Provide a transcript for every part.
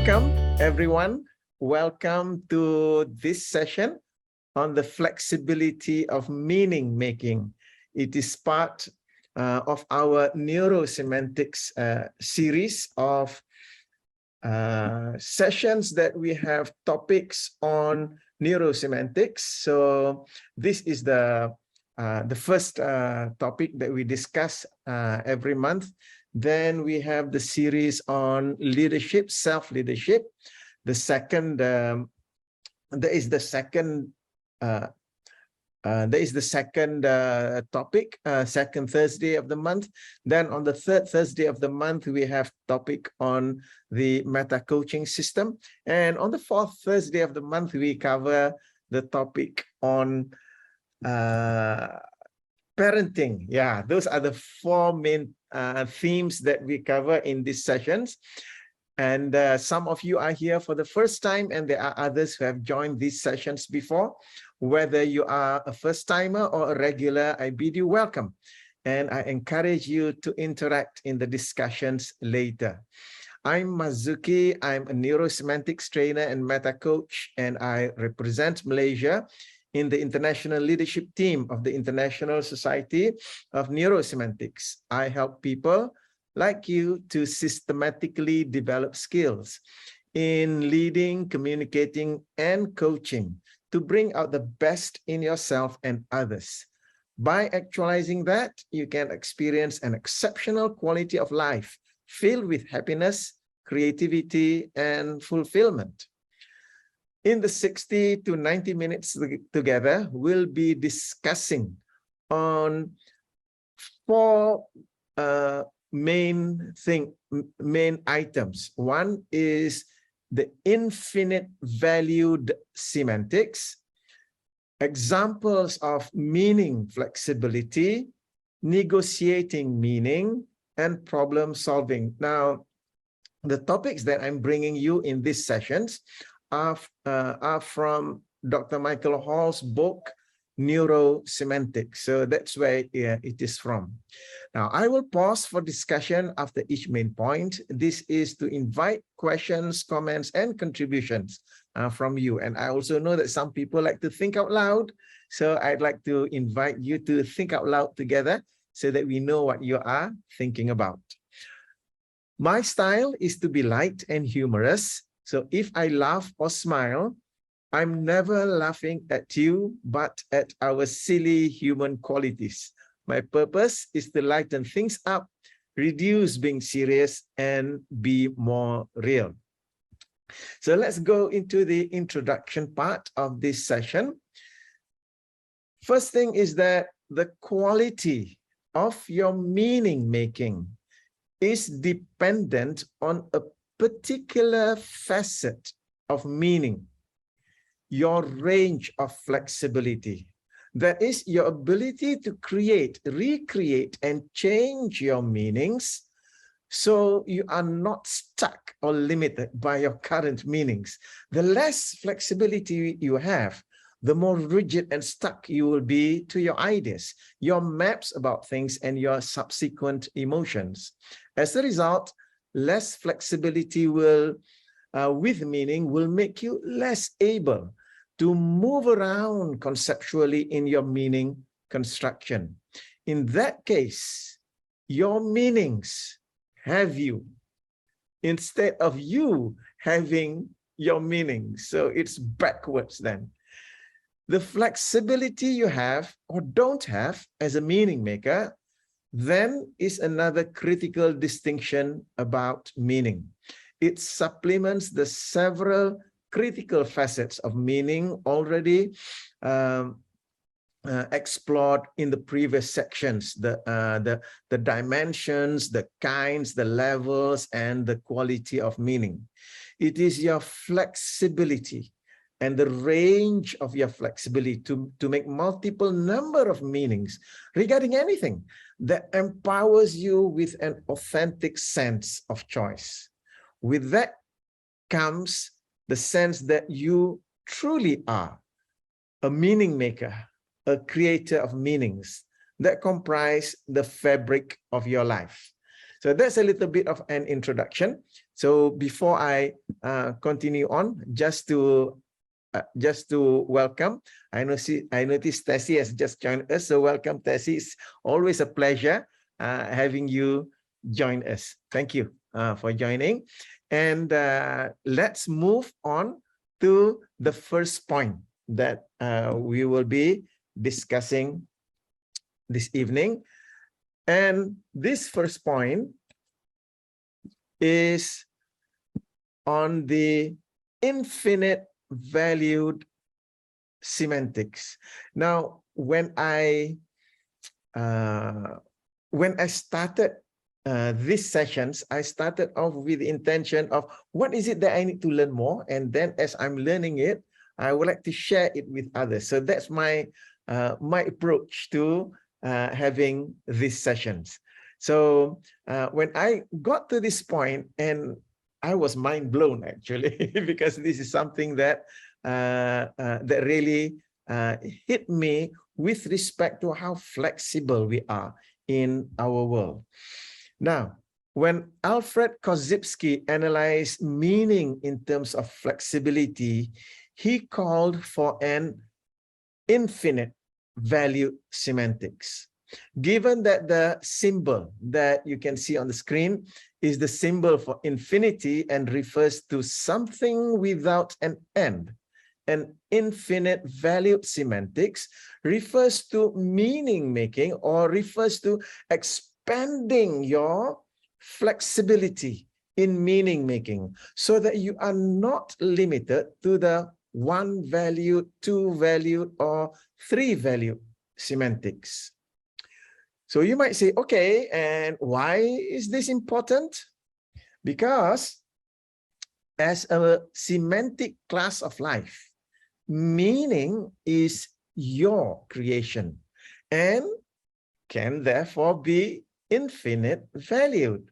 Welcome, everyone. Welcome to this session on the flexibility of meaning making. It is part of our neurosemantics series of sessions that we have topics on neurosemantics. So this is the first topic that we discuss every month. Then we have the series on leadership, self-leadership. The second, there is the second topic, second Thursday of the month. Then on the third Thursday of the month, we have topic on the meta coaching system. And on the fourth Thursday of the month, we cover the topic on parenting. Yeah, those are the four main themes that we cover in these sessions. And some of you are here for the first time, and there are others who have joined these sessions before. Whether you are a first-timer or a regular, I bid you welcome. And I encourage you to interact in the discussions later. I'm Mazuki. I'm a neurosemantics trainer and meta coach, and I represent Malaysia in the international leadership team of the International Society of Neurosemantics. I help people like you to systematically develop skills in leading, communicating, and coaching to bring out the best in yourself and others. By actualizing that, you can experience an exceptional quality of life filled with happiness, creativity, and fulfillment. In the 60 to 90 minutes together, we'll be discussing on four main items. One is the infinite valued semantics, examples of meaning flexibility, negotiating meaning, and problem solving. Now, the topics that I'm bringing you in these sessions are from Dr. Michael Hall's book, Neurosemantics. So that's where it is from. Now, I will pause for discussion after each main point. This is to invite questions, comments, and contributions from you. And I also know that some people like to think out loud. So I'd like to invite you to think out loud together so that we know what you are thinking about. My style is to be light and humorous. So if I laugh or smile, I'm never laughing at you, but at our silly human qualities. My purpose is to lighten things up, reduce being serious, and be more real. So let's go into the introduction part of this session. First thing is that the quality of your meaning making is dependent on a particular facet of meaning, your range of flexibility. That is your ability to create, recreate, and change your meanings so you are not stuck or limited by your current meanings. The less flexibility you have, the more rigid and stuck you will be to your ideas, your maps about things, and your subsequent emotions. As a result, less flexibility will, with meaning, will make you less able to move around conceptually in your meaning construction. In that case, your meanings have you instead of you having your meanings. So it's backwards then. The flexibility you have or don't have as a meaning maker then is another critical distinction about meaning. It supplements the several critical facets of meaning already explored in the previous sections, the dimensions, the kinds, the levels, and the quality of meaning. It is your flexibility and the range of your flexibility to make multiple number of meanings regarding anything that empowers you with an authentic sense of choice. With that comes the sense that you truly are a meaning maker, a creator of meanings that comprise the fabric of your life. So that's a little bit of an introduction. So before I continue on, just to welcome, I noticed Tessie has just joined us. So welcome, Tessie. It's always a pleasure having you join us. Thank you for joining. And let's move on to the first point that we will be discussing this evening. And this first point is on the infinite valued semantics. Now, when I started these sessions, I started off with the intention of what is it that I need to learn more, and then as I'm learning it, I would like to share it with others. So that's my approach to having these sessions. So when I got to this point, and I was mind blown actually, because this is something that that really hit me with respect to how flexible we are in our world. Now, when Alfred Korzybski analyzed meaning in terms of flexibility, he called for an infinite value semantics. Given that the symbol that you can see on the screen is the symbol for infinity and refers to something without an end, an infinite valued semantics refers to meaning making, or refers to expanding your flexibility in meaning making, so that you are not limited to the one valued, two valued, or three valued semantics. So you might say, okay, and why is this important? Because as a semantic class of life, meaning is your creation and can therefore be infinite valued.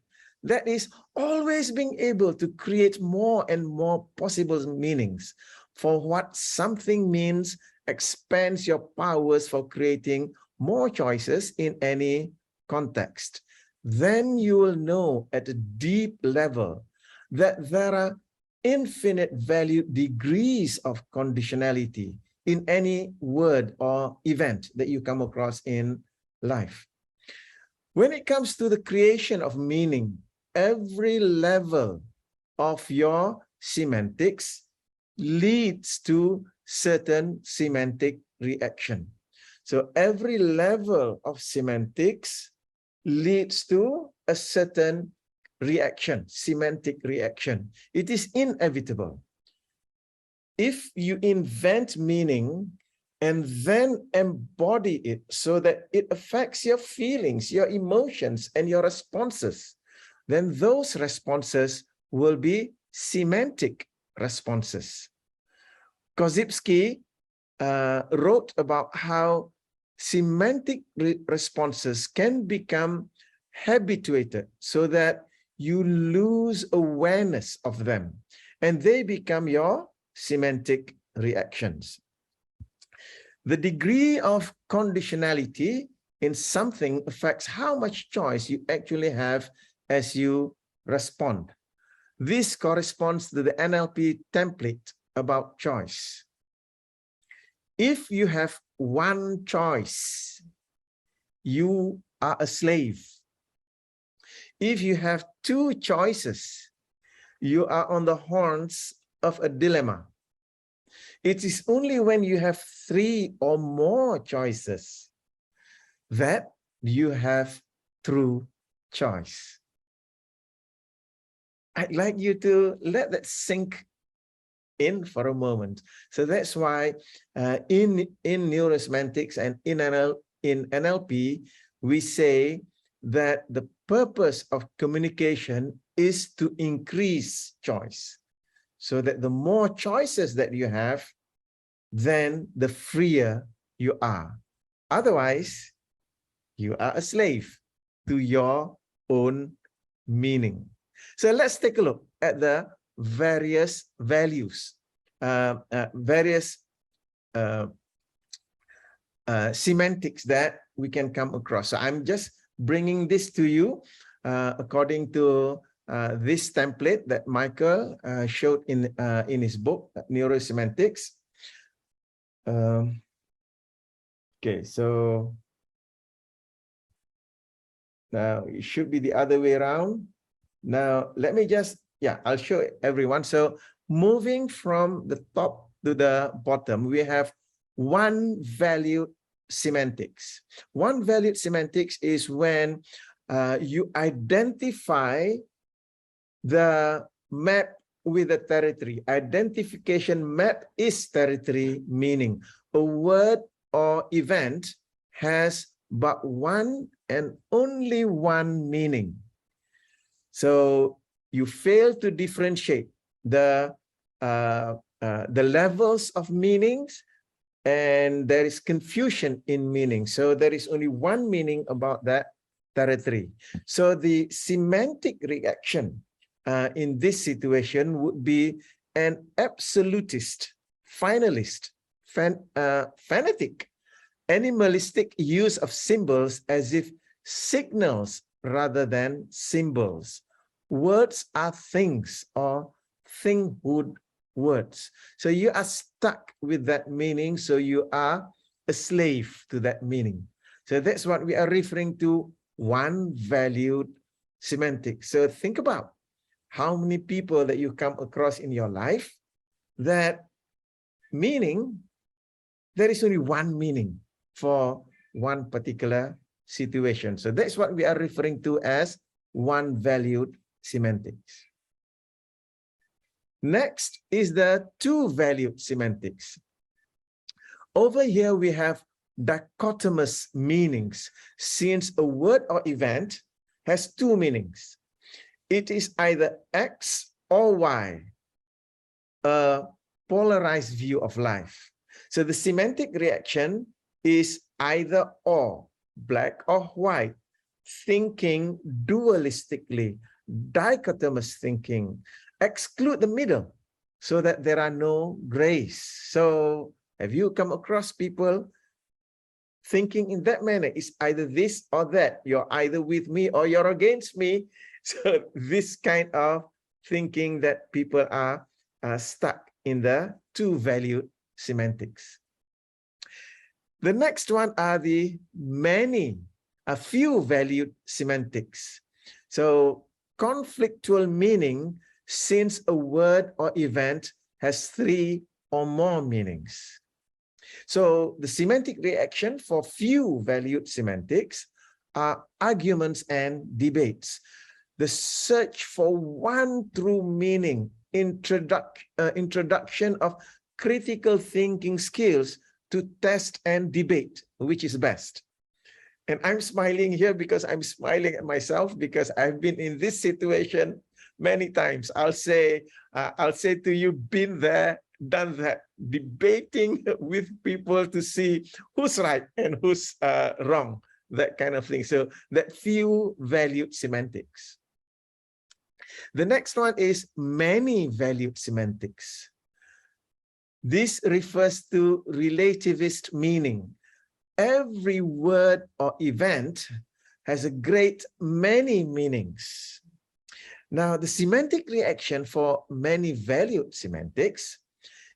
That is, always being able to create more and more possible meanings for what something means expands your powers for creating more choices in any context. Then you will know at a deep level that there are infinite value degrees of conditionality in any word or event that you come across in life. When it comes to the creation of meaning, every level of your semantics leads to certain semantic reaction. So every level of semantics leads to a certain reaction, semantic reaction. It is inevitable. If you invent meaning and then embody it so that it affects your feelings, your emotions, and your responses, then those responses will be semantic responses. Korzybski wrote about how semantic responses can become habituated so that you lose awareness of them and they become your semantic reactions. The degree of conditionality in something affects how much choice you actually have as you respond. This corresponds to the NLP template about choice. If you have one choice, you are a slave. If you have two choices, you are on the horns of a dilemma. It is only when you have three or more choices that you have true choice. I'd like you to let that sink in for a moment. So that's why in neurosemantics and in NLP, we say that the purpose of communication is to increase choice. So that the more choices that you have, then the freer you are. Otherwise, you are a slave to your own meaning. So let's take a look at the various values, various semantics that we can come across. So I'm just bringing this to you according to this template that Michael showed in his book, Neurosemantics. Okay, so now it should be the other way around. Now, let me just, I'll show everyone. So moving from the top to the bottom, we have one valued semantics. One valued semantics is when you identify the map with the territory. Identification map is territory, meaning a word or event has but one and only one meaning. So you fail to differentiate the levels of meanings, and there is confusion in meaning. So there is only one meaning about that territory. So the semantic reaction in this situation would be an absolutist, finalist, fanatic, animalistic use of symbols as if signals rather than symbols. Words are things or thinghood words. So you are stuck with that meaning, so you are a slave to that meaning. So that's what we are referring to, one valued semantic. So think about how many people that you come across in your life that meaning, there is only one meaning for one particular situation. So that's what we are referring to as one valued semantics. Next is the two valued semantics. Over here we have dichotomous meanings, since a word or event has two meanings. It is either X or Y, a polarized view of life. So the semantic reaction is either or, black or white, thinking dualistically, dichotomous thinking, exclude the middle so that there are no grays. So have you come across people thinking in that manner? It's either this or that. You're either with me or you're against me. So this kind of thinking that people are stuck in the two valued semantics. The next one are the few valued semantics. So conflictual meaning, since a word or event has three or more meanings. So the semantic reaction for few valued semantics are arguments and debates. The search for one true meaning, introduction of critical thinking skills to test and debate which is best. And I'm smiling here because I'm smiling at myself, because I've been in this situation many times. I'll say to you, been there, done that, debating with people to see who's right and who's wrong, that kind of thing. So that few valued semantics. The next one is many valued semantics. This refers to relativist meaning. Every word or event has a great many meanings. Now, the semantic reaction for many valued semantics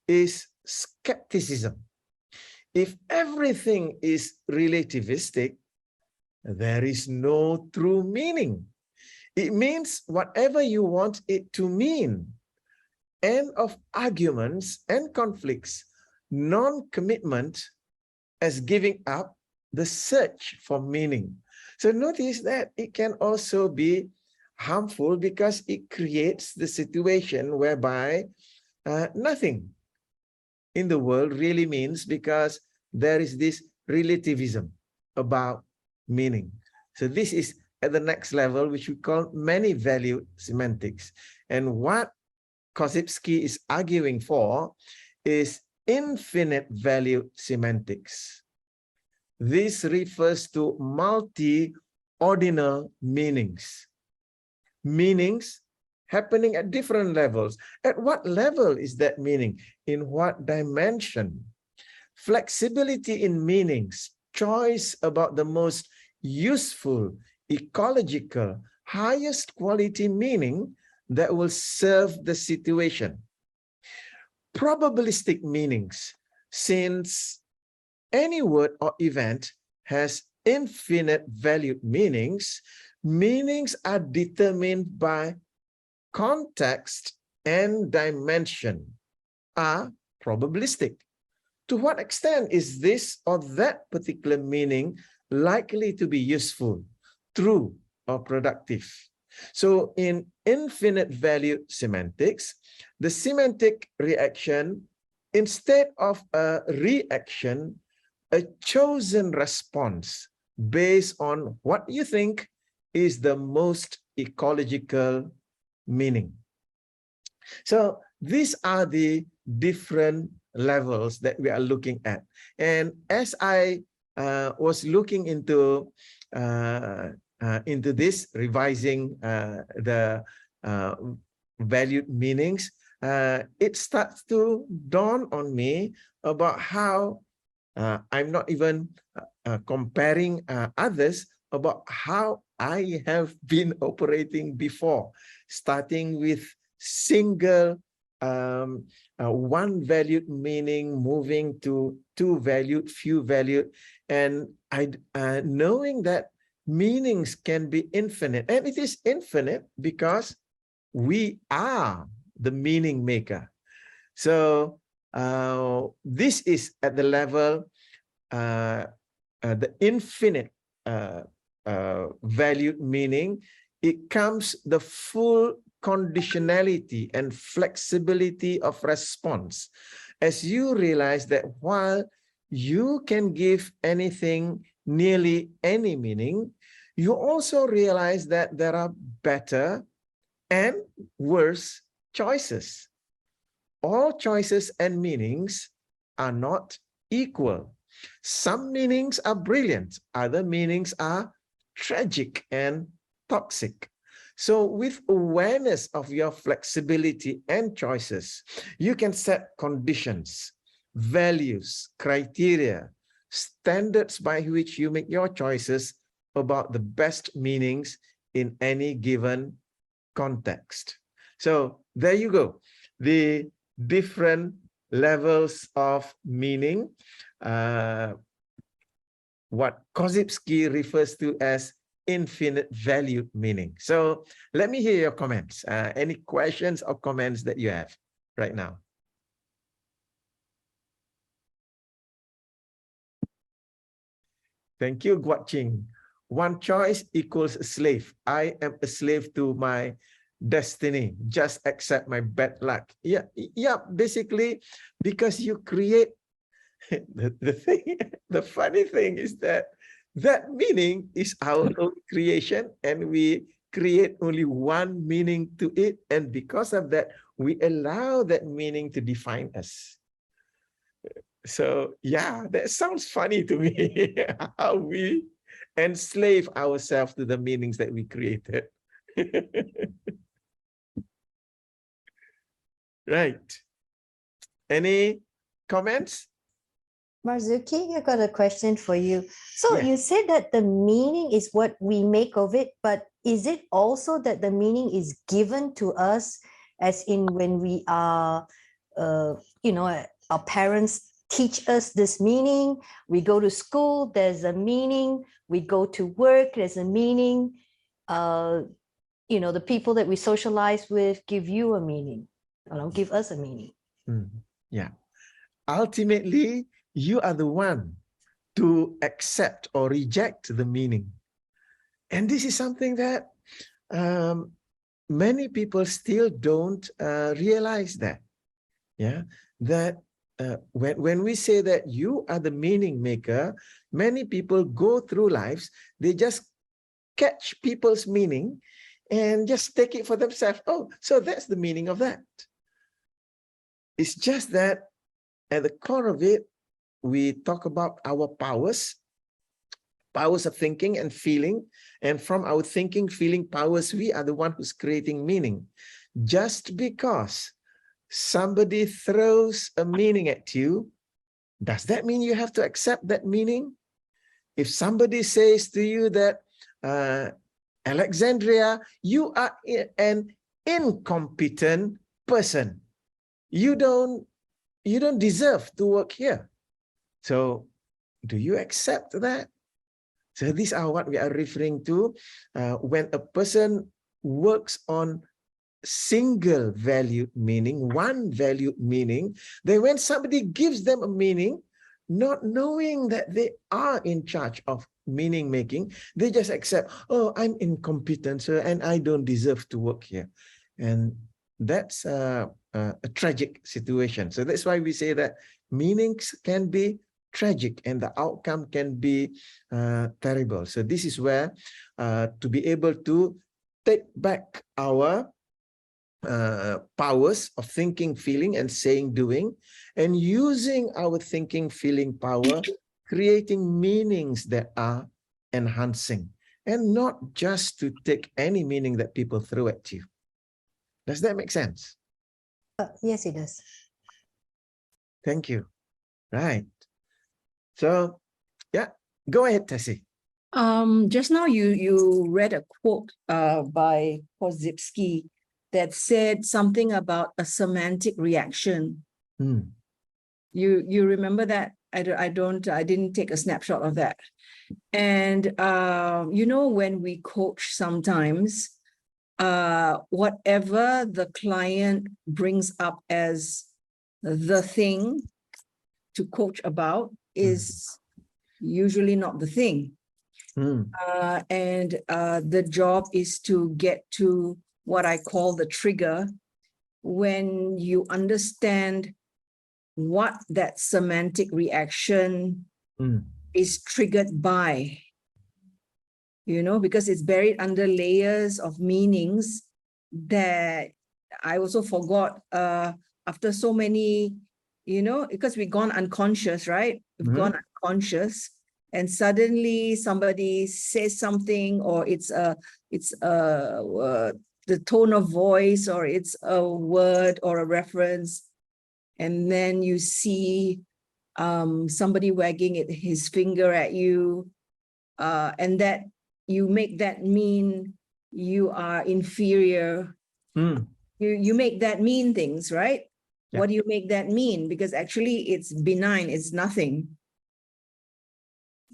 is skepticism. If everything is relativistic, there is no true meaning. It means whatever you want it to mean. End of arguments and conflicts, non-commitment as giving up the search for meaning. So notice that it can also be harmful because it creates the situation whereby nothing in the world really means, because there is this relativism about meaning. So this is at the next level, which we call many valued semantics. And what Korzybski is arguing for is infinite valued semantics. This refers to multi-ordinal meanings. Meanings happening at different levels. At what level is that meaning? In what dimension? Flexibility in meanings, choice about the most useful, ecological, highest quality meaning that will serve the situation. Probabilistic meanings, since any word or event has infinite valued meanings, meanings are determined by context and dimension, are probabilistic. To what extent is this or that particular meaning likely to be useful, true, or productive? So in infinite value semantics, the semantic reaction, instead of a reaction, a chosen response based on what you think is the most ecological meaning. So these are the different levels that we are looking at. And as I was looking into this, revising the valued meanings, it starts to dawn on me about how I'm not even comparing others, about how I have been operating before, starting with single one valued meaning, moving to two valued, few valued, and knowing that meanings can be infinite. And it is infinite because we are the meaning maker. So this is at the level, the infinite valued meaning. It comes the full conditionality and flexibility of response. As you realize that while you can give anything nearly any meaning, you also realize that there are better and worse choices. All choices and meanings are not equal. Some meanings are brilliant, other meanings are tragic and toxic. So with awareness of your flexibility and choices, you can set conditions, values, criteria, standards by which you make your choices about the best meanings in any given context. So there you go. The different levels of meaning, what Korzybski refers to as infinite value meaning. So let me hear your comments. Any questions or comments that you have right now? Thank you, Guaching. One choice equals a slave. I am a slave to my destiny. Just accept my bad luck. Yeah, basically, because you create the funny thing is that meaning is our own creation, and we create only one meaning to it, and because of that, we allow that meaning to define us. So yeah, that sounds funny to me, how we enslave ourselves to the meanings that we created. Right. Any comments? Marzuki, I got a question for you. So Yeah. you said that the meaning is what we make of it, but is it also that the meaning is given to us, as in when we are, our parents teach us this meaning, we go to school, there's a meaning, we go to work, there's a meaning, the people that we socialize with give you a meaning, give us a meaning. Yeah. Ultimately, you are the one to accept or reject the meaning. And this is something that many people still don't realize that. Yeah, that when we say that you are the meaning maker, many people go through lives, they just catch people's meaning and just take it for themselves. Oh, so that's the meaning of that. It's just that at the core of it, we talk about our powers of thinking and feeling. And from our thinking, feeling powers, we are the one who's creating meaning. Just because somebody throws a meaning at you, does that mean you have to accept that meaning? If somebody says to you that Alexandria, you are an incompetent person. You don't deserve to work here. So do you accept that? So these are what we are referring to when a person works on single value meaning, one value meaning, then when somebody gives them a meaning, not knowing that they are in charge of meaning making, they just accept, oh, I'm incompetent, sir, and I don't deserve to work here. And that's a tragic situation. So that's why we say that meanings can be tragic and the outcome can be terrible. So this is where to be able to take back our powers of thinking, feeling, and saying, doing, and using our thinking, feeling power, creating meanings that are enhancing, and not just to take any meaning that people throw at you. Does that make sense? Yes, it does. Thank you. Right. So, yeah, go ahead, Tessie. Just now you read a quote by Korzybski that said something about a semantic reaction. You remember that? I didn't take a snapshot of that. And you know, when we coach sometimes, whatever the client brings up as the thing to coach about is usually not the thing. And the job is to get to what I call the trigger. When you understand what that semantic reaction is triggered by, you know, because it's buried under layers of meanings that I also forgot after so many, you know, because we've gone unconscious, right? We've gone unconscious. And suddenly somebody says something, or it's the tone of voice, or it's a word or a reference, and then you see somebody wagging his finger at you, and that you make that mean you are inferior. You make that mean things, right? Yeah. What do you make that mean? Because actually it's benign, it's nothing.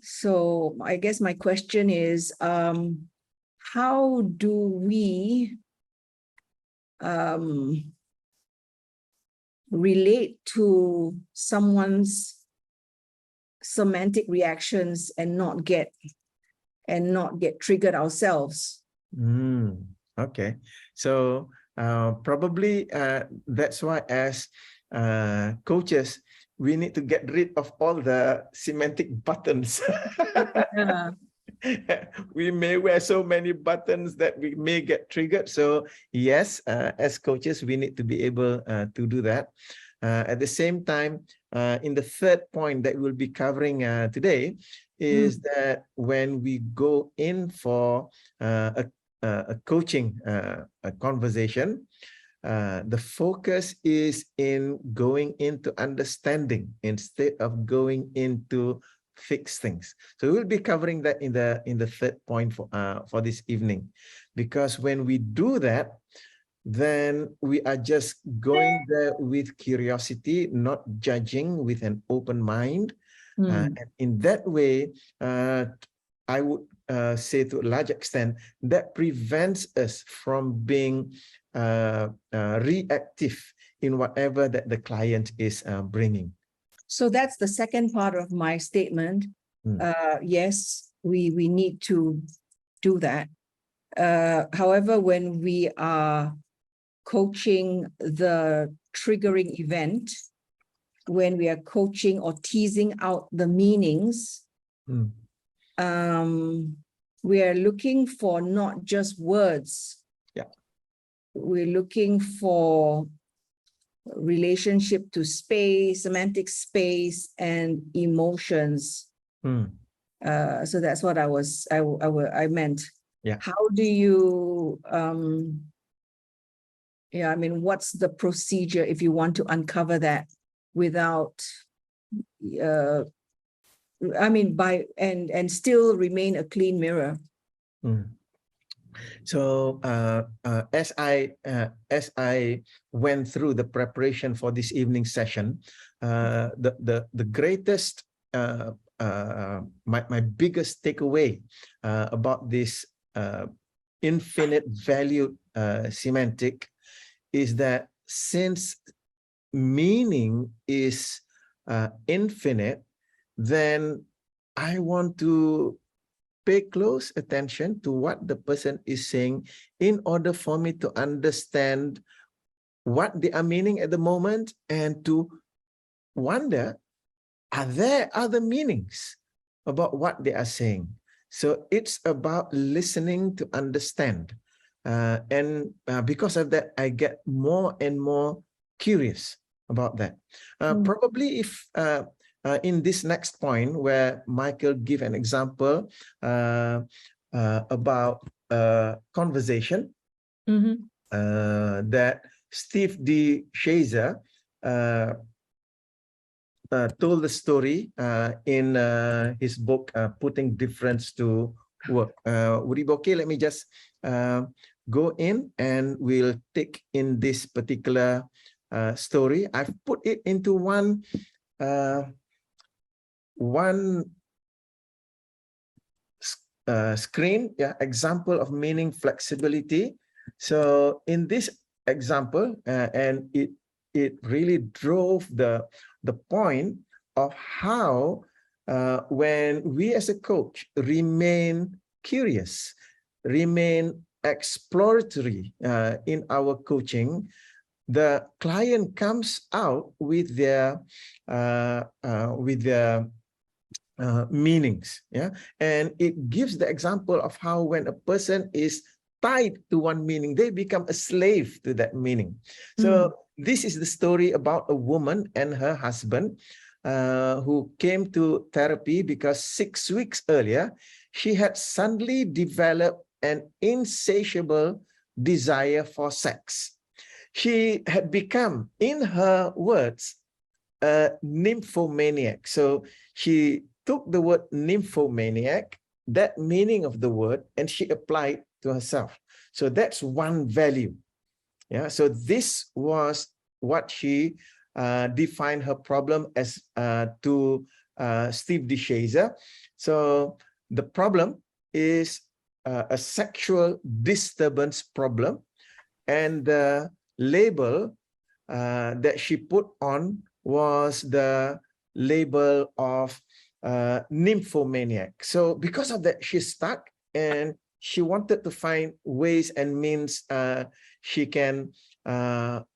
So I guess my question is, how do we relate to someone's semantic reactions and not get triggered ourselves? Okay, so probably that's why as coaches, we need to get rid of all the semantic buttons. Yeah. We may wear so many buttons that we may get triggered. So yes, as coaches, we need to be able to do that. At the same time, in the third point that we'll be covering today is that when we go in for a coaching a conversation, the focus is in going into understanding instead of going into fix things. So we'll be covering that in the third point for this evening, because when we do that, then we are just going there with curiosity, not judging, with an open mind. And in that way, I would say to a large extent that prevents us from being reactive in whatever that the client is bringing. So that's the second part of my statement. Yes, we need to do that. However, when we are coaching the triggering event, when we are coaching or teasing out the meanings, we are looking for not just words. Yeah. We're looking for relationship to space, semantic space, and emotions. So that's what I meant. Yeah. How do you I mean, what's the procedure if you want to uncover that without I mean, and still remain a clean mirror? So as I went through the preparation for this evening session, the greatest my biggest takeaway about this infinite value semantic is that since meaning is infinite, then I want to pay close attention to what the person is saying in order for me to understand what they are meaning at the moment and to wonder, are there other meanings about what they are saying? So it's about listening to understand. And because of that, I get more and more curious about that. Probably if in this next point where Michael give an example about conversation that Steve D. Shazer told the story in his book, Putting Difference to Work. Would it be okay? Let me just go in and we'll take in this particular story. I've put it into one screen, yeah, example of meaning flexibility. So in this example, and it really drove the point of how when we as a coach remain curious, remain exploratory in our coaching, the client comes out with their meanings, yeah, and it gives the example of how when a person is tied to one meaning, they become a slave to that meaning. So this is the story about a woman and her husband who came to therapy because 6 weeks earlier she had suddenly developed an insatiable desire for sex. She had become, in her words, a nymphomaniac. So she took the word nymphomaniac, that meaning of the word, and she applied to herself. So that's one value. Yeah. So this was what she defined her problem as to Steve D. Shazer. So the problem is a sexual disturbance problem, and the label that she put on was the label of nymphomaniac. So because of that, she's stuck and she wanted to find ways and means she can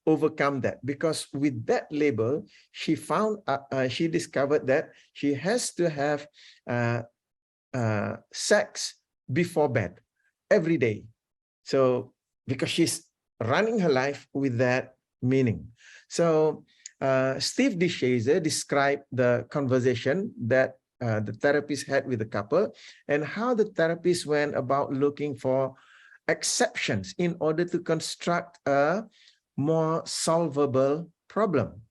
overcome that. Because with that label, she found, she discovered that she has to have sex before bed every day. So because she's running her life with that meaning. So Steve D. Shazer described the conversation that the therapist had with the couple and how the therapist went about looking for exceptions in order to construct a more solvable problem.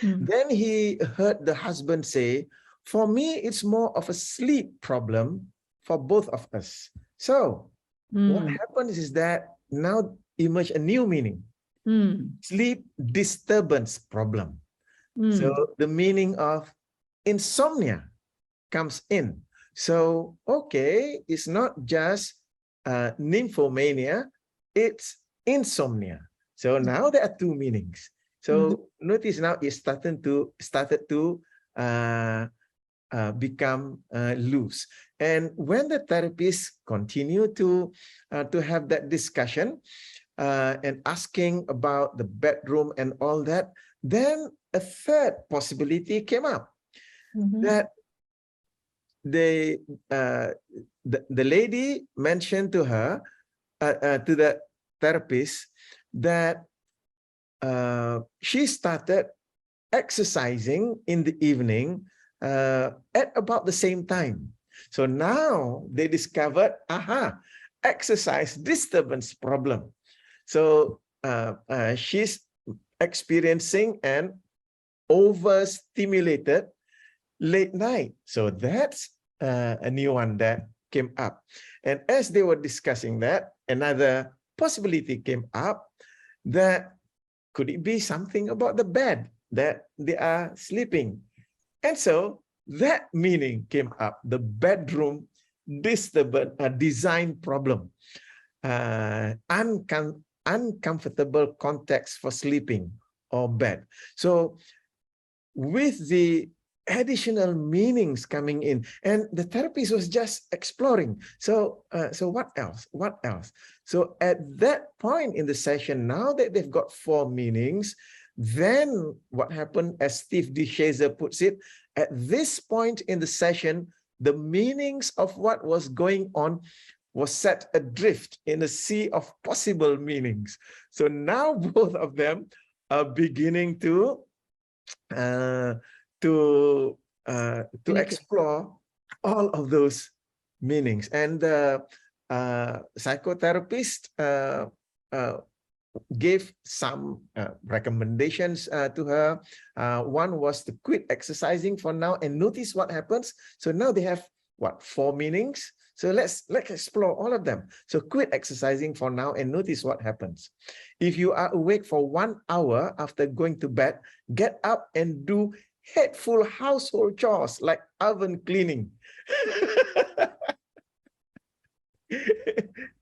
Then he heard the husband say, "For me, it's more of a sleep problem for both of us." So what happens is that now emerge a new meaning. Sleep disturbance problem. So the meaning of insomnia comes in. So, okay, it's not just nymphomania, it's insomnia. So now there are two meanings. So notice now it's started to become loose. And when the therapists continue to have that discussion, and asking about the bedroom and all that, then a third possibility came up, that the lady mentioned to her, to the therapist, that she started exercising in the evening at about the same time. So now they discovered, exercise disturbance problem. So she's experiencing an overstimulated late night. So that's a new one that came up. And as they were discussing that, another possibility came up, that could it be something about the bed that they are sleeping? And so that meaning came up, the bedroom disturbance, design problem, uncomfortable context for sleeping or bed. So with the additional meanings coming in, and the therapist was just exploring. So what else? What else? So at that point in the session, now that they've got 4 meanings, then what happened, as Steve D. Shazer puts it, at this point in the session, the meanings of what was going on was set adrift in a sea of possible meanings. So now both of them are beginning to explore all of those meanings. And the psychotherapist gave some recommendations to her. One was to quit exercising for now and notice what happens. So now they have what, 4 meanings? So let's explore all of them. So quit exercising for now and notice what happens. If you are awake for 1 hour after going to bed, get up and do hateful household chores like oven cleaning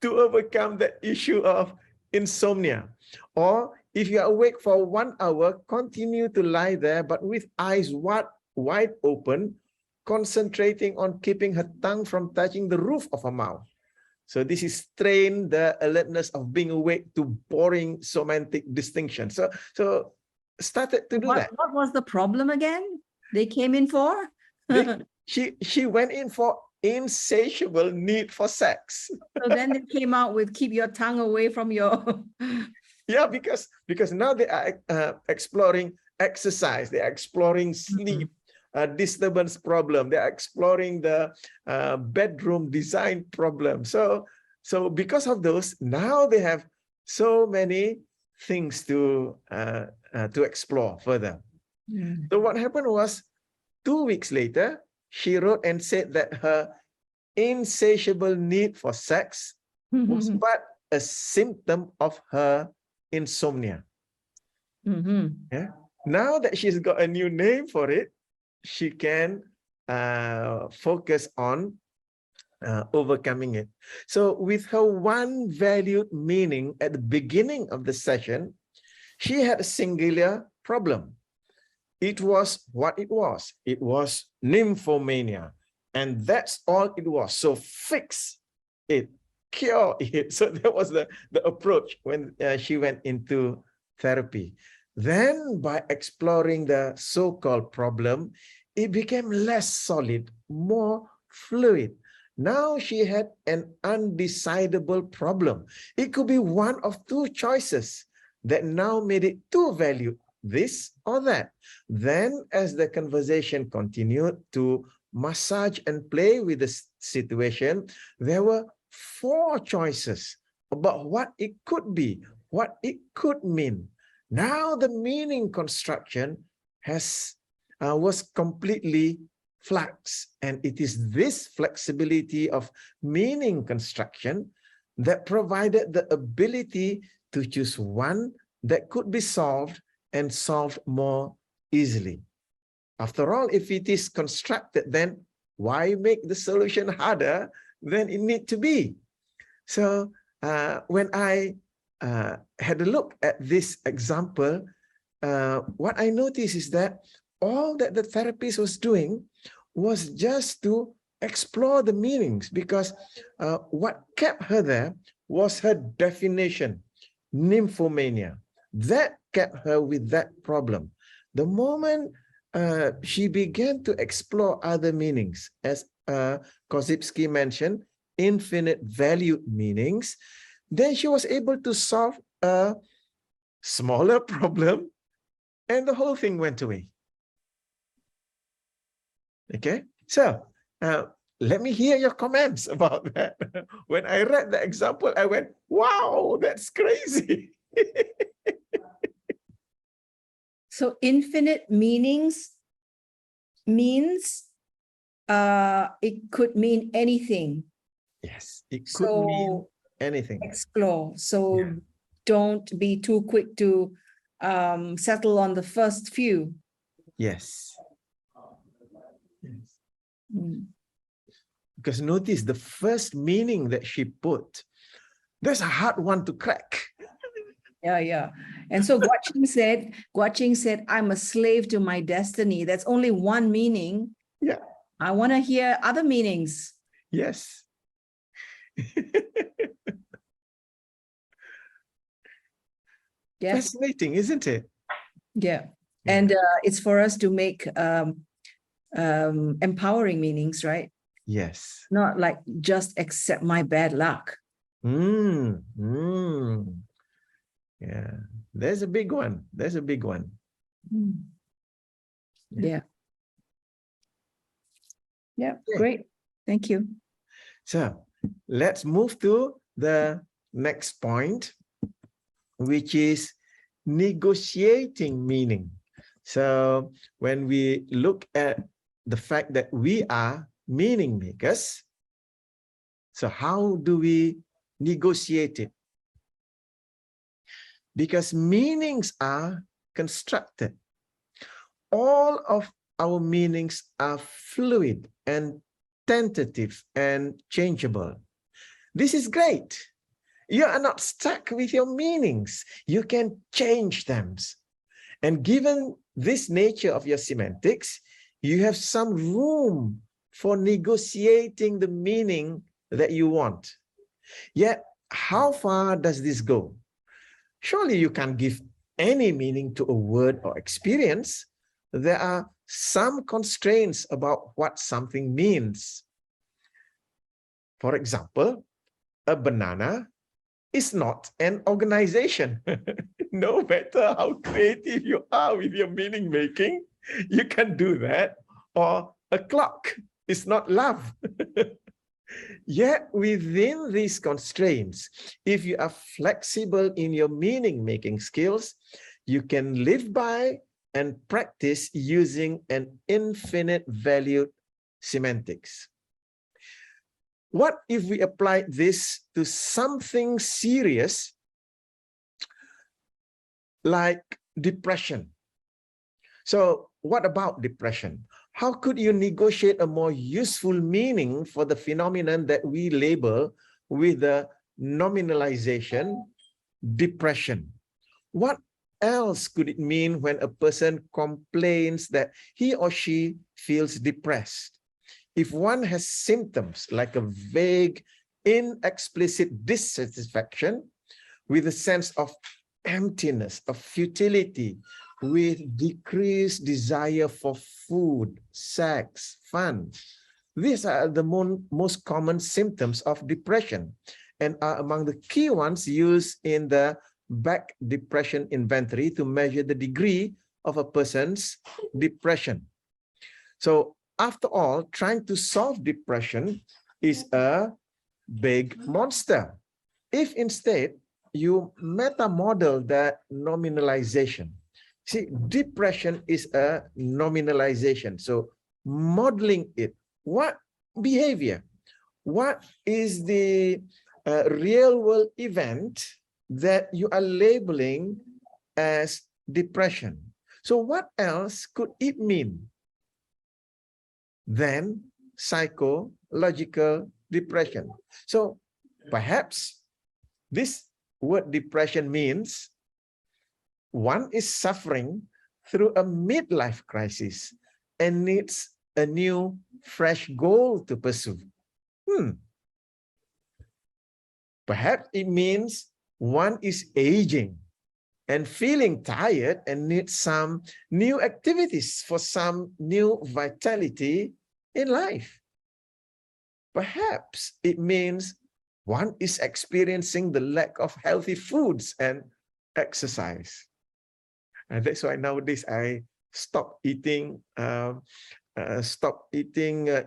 to overcome the issue of insomnia. Or if you are awake for 1 hour, continue to lie there, but with eyes wide open, concentrating on keeping her tongue from touching the roof of her mouth. So this is train the alertness of being awake to boring semantic distinction. So started to do that. What was the problem again? They came in for? She went in for insatiable need for sex. So then they came out with keep your tongue away from your... Yeah, because now they are exploring exercise, they are exploring sleep, disturbance problem, they are exploring the bedroom design problem. So because of those, now they have so many things to explore further. So what happened was, 2 weeks later, she wrote and said that her insatiable need for sex was but a symptom of her insomnia. Yeah. Now that she's got a new name for it, she can focus on overcoming it. So with her one valued meaning at the beginning of the session, she had a singular problem. It was what it was. It was nymphomania. And that's all it was. So fix it, cure it. So that was the approach when she went into therapy. Then by exploring the so-called problem, it became less solid, more fluid. Now she had an undecidable problem. It could be one of 2 choices that now made it too valued, this or that. Then as the conversation continued to massage and play with the situation, there were 4 choices about what it could be, what it could mean. Now the meaning construction was completely flux, and it is this flexibility of meaning construction that provided the ability to choose one that could be solved and solved more easily. After all, if it is constructed, then why make the solution harder than it need to be? So when I had a look at this example, what I noticed is that all that the therapist was doing was just to explore the meanings, because what kept her there was her definition, nymphomania. That kept her with that problem. The moment she began to explore other meanings, as Korzybski mentioned, infinite valued meanings, then she was able to solve a smaller problem, and the whole thing went away. Okay, so let me hear your comments about that. When I read the example, I went, wow, that's crazy. So infinite meanings means it could mean anything. Yes, it could mean So anything. explore. So Yeah. don't be too quick to settle on the first few. Yes. Yes. Mm. Because Because notice the first meaning that she put, that's a hard one to crack. yeah. And so Guaching said, I'm a slave to my destiny. That's only one meaning. Yeah. I want to hear other meanings. Yes. Yeah. Fascinating, isn't it? Yeah. Yeah. And it's for us to make empowering meanings, right? Yes. Not like just accept my bad luck. Mm, mm. Yeah. There's a big one. There's a big one. Mm. Yeah. Yeah. Okay. Great. Thank you. So let's move to the next point, which is negotiating meaning. So when we look at the fact that we are meaning makers, so how do we negotiate it? Because meanings are constructed. All of our meanings are fluid and tentative and changeable. This is great. You are not stuck with your meanings. You can change them. And given this nature of your semantics, you have some room for negotiating the meaning that you want. Yet, how far does this go? Surely you can't give any meaning to a word or experience. There are some constraints about what something means. For example, a banana is not an organization. No matter how creative you are with your meaning making, you can do that. Or a clock is not love. Yet within these constraints, if you are flexible in your meaning making skills, you can live by and practice using an infinite valued semantics. What if we apply this to something serious like depression? So what about depression? How could you negotiate a more useful meaning for the phenomenon that we label with the nominalization depression? What else could it mean when a person complains that he or she feels depressed? If one has symptoms like a vague, inexplicit dissatisfaction with a sense of emptiness, of futility, with decreased desire for food, sex, fun. These are the most common symptoms of depression and are among the key ones used in the back depression inventory to measure the degree of a person's depression. So after all, trying to solve depression is a big monster. If instead you meta model that nominalization, see, depression is a nominalization. So modeling it, what behavior, what is the real world event that you are labeling as depression? So what else could it mean than psychological depression? So perhaps this word depression means one is suffering through a midlife crisis and needs a new, fresh goal to pursue. Perhaps it means one is aging and feeling tired and needs some new activities for some new vitality in life. Perhaps it means one is experiencing the lack of healthy foods and exercise. And that's why nowadays I stop eating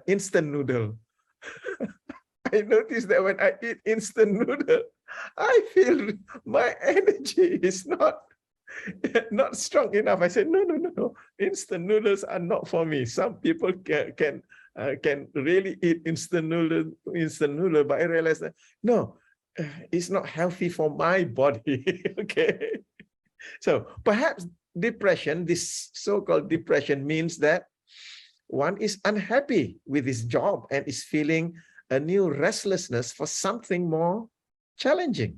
instant noodle. I notice that when I eat instant noodle, I feel my energy is not strong enough. I said, no. Instant noodles are not for me. Some people can can really eat instant noodle, but I realized that no, it's not healthy for my body. Okay, so perhaps depression, this so-called depression, means that one is unhappy with his job and is feeling a new restlessness for something more challenging,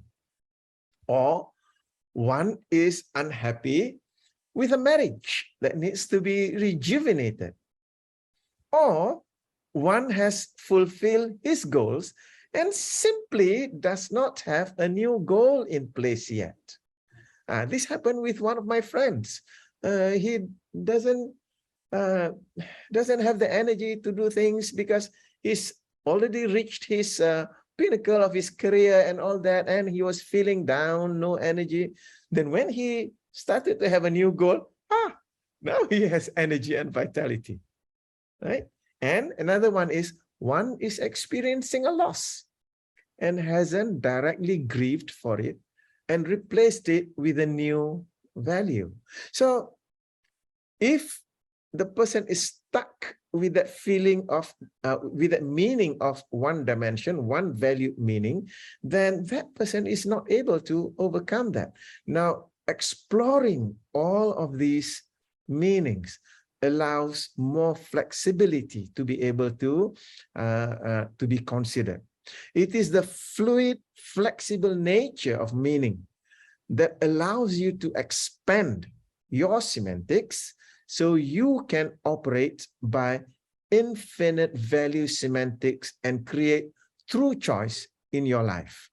or one is unhappy with a marriage that needs to be rejuvenated, or one has fulfilled his goals and simply does not have a new goal in place yet. This happened with one of my friends. He doesn't have the energy to do things because he's already reached his pinnacle of his career and all that, and he was feeling down, no energy. Then when he started to have a new goal, now he has energy and vitality, right? And another one is experiencing a loss and hasn't directly grieved for it and replaced it with a new value. So if the person is stuck with that feeling of, with that meaning of one dimension, one value meaning, then that person is not able to overcome that. Now, exploring all of these meanings allows more flexibility to be able to be considered. It is the fluid, flexible nature of meaning that allows you to expand your semantics so you can operate by infinite value semantics and create true choice in your life.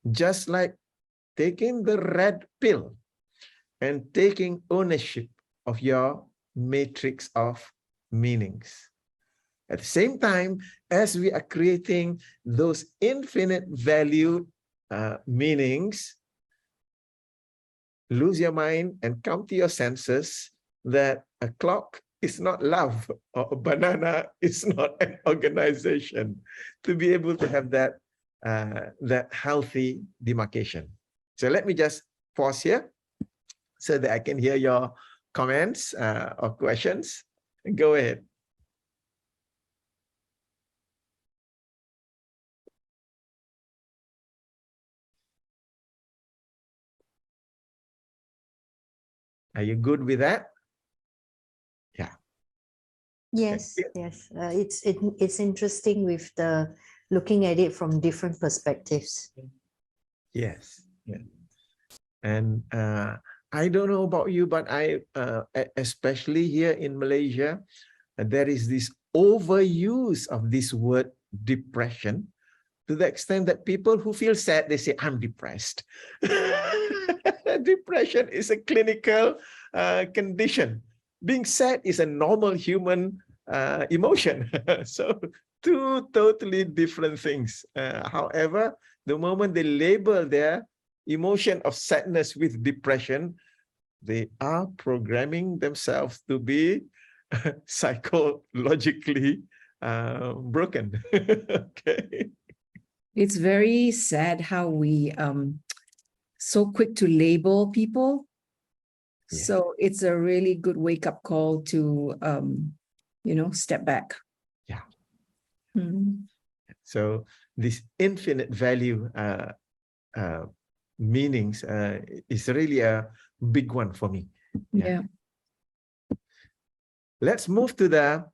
Just like taking the red pill and taking ownership of your matrix of meanings. At the same time, as we are creating those infinite value meanings, lose your mind and come to your senses that a clock is not love, or a banana is not an organization, to be able to have that, that healthy demarcation. So let me just pause here so that I can hear your comments or questions. Go ahead. Are you good with that? Yeah. Yes, yes. It's interesting with the looking at it from different perspectives. Yes. Yeah. And I don't know about you, but I, especially here in Malaysia, there is this overuse of this word depression, to the extent that people who feel sad, they say, I'm depressed. Depression is a clinical condition. Being sad is a normal human emotion. So two totally different things. However, the moment they label their emotion of sadness with depression, they are programming themselves to be psychologically broken. Okay. It's very sad how we so quick to label people. Yes. So it's a really good wake-up call to step back. Yeah. Mm. So this infinite value meanings is really a big one for me. Yeah. Let's move to the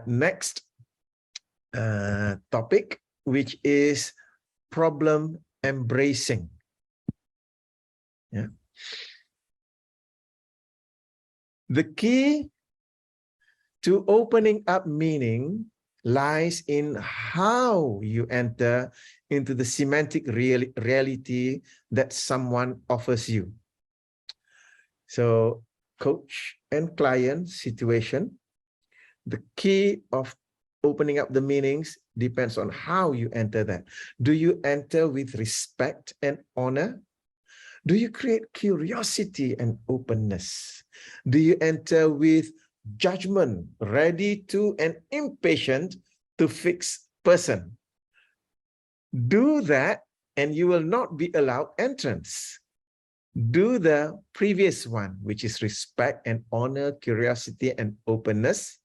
next topic, which is problem embracing. Yeah. The key to opening up meaning lies in how you enter into the semantic reality that someone offers you. So, coach and client situation, the key of opening up the meanings depends on how you enter that. Do you enter with respect and honor? Do you create curiosity and openness? Do you enter with judgment, ready to and impatient to fix person? Do that and you will not be allowed entrance. Do the previous one, which is respect and honor, curiosity and openness,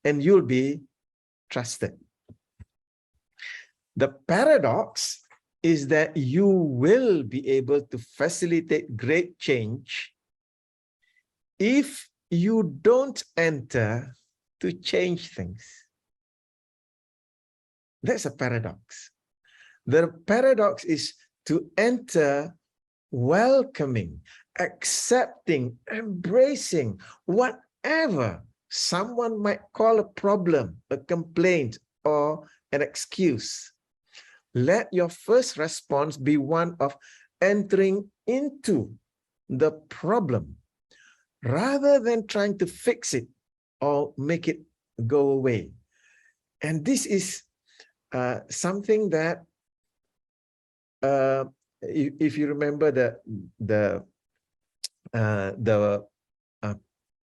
and you'll be trusted. The paradox is that you will be able to facilitate great change if you don't enter to change things. That's a paradox. The paradox is to enter welcoming, accepting, embracing whatever someone might call a problem, a complaint, or an excuse. Let your first response be one of entering into the problem rather than trying to fix it or make it go away. And this is something that, if you remember the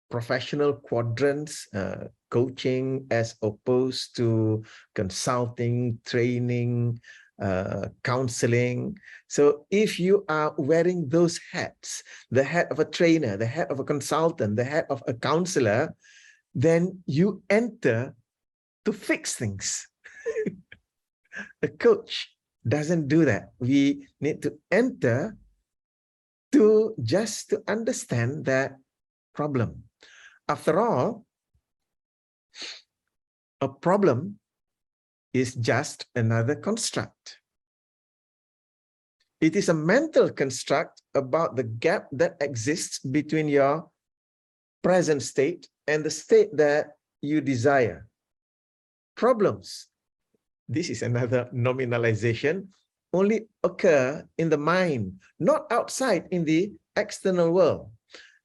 professional quadrants, coaching as opposed to consulting, training, counseling. So if you are wearing those hats, the hat of a trainer, the hat of a consultant, the hat of a counselor, then you enter to fix things. A coach doesn't do that. We need to enter to just to understand that problem. After all, a problem is just another construct. It is a mental construct about the gap that exists between your present state and the state that you desire. Problems, this is another nominalization, only occur in the mind, not outside in the external world.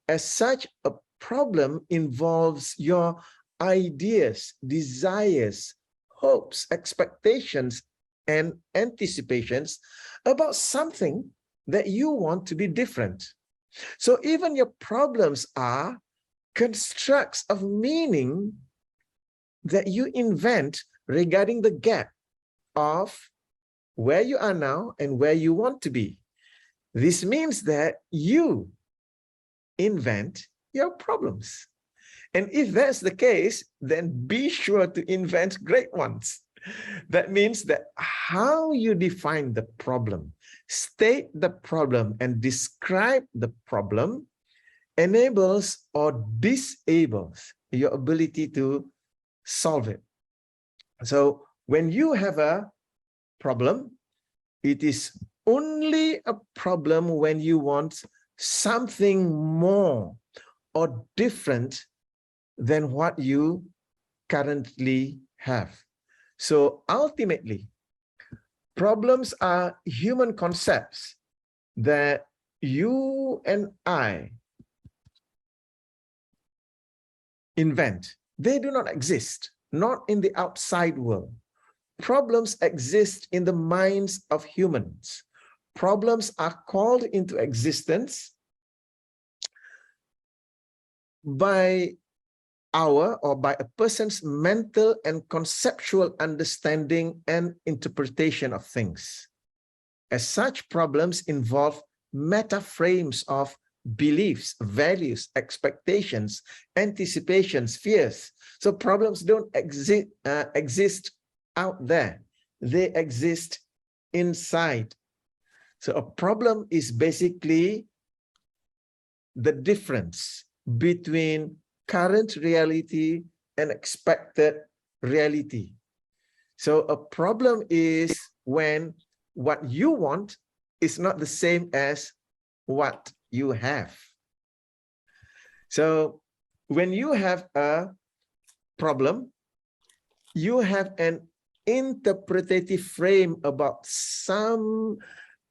As such, a problem involves your ideas, desires, hopes, expectations, and anticipations about something that you want to be different. So even your problems are constructs of meaning that you invent regarding the gap of where you are now and where you want to be. This means that you invent your problems. And if that's the case, then be sure to invent great ones. That means that how you define the problem, state the problem, and describe the problem enables or disables your ability to solve it. So when you have a problem, it is only a problem when you want something more or different than what you currently have. So ultimately, problems are human concepts that you and I invent. They do not exist, not in the outside world. Problems exist in the minds of humans. Problems are called into existence by by a person's mental and conceptual understanding and interpretation of things. As such, problems involve meta-frames of beliefs, values, expectations, anticipations, fears. So problems don't exist out there. They exist inside. So a problem is basically the difference between current reality and expected reality. So a problem is when what you want is not the same as what you have. So when you have a problem, you have an interpretative frame about some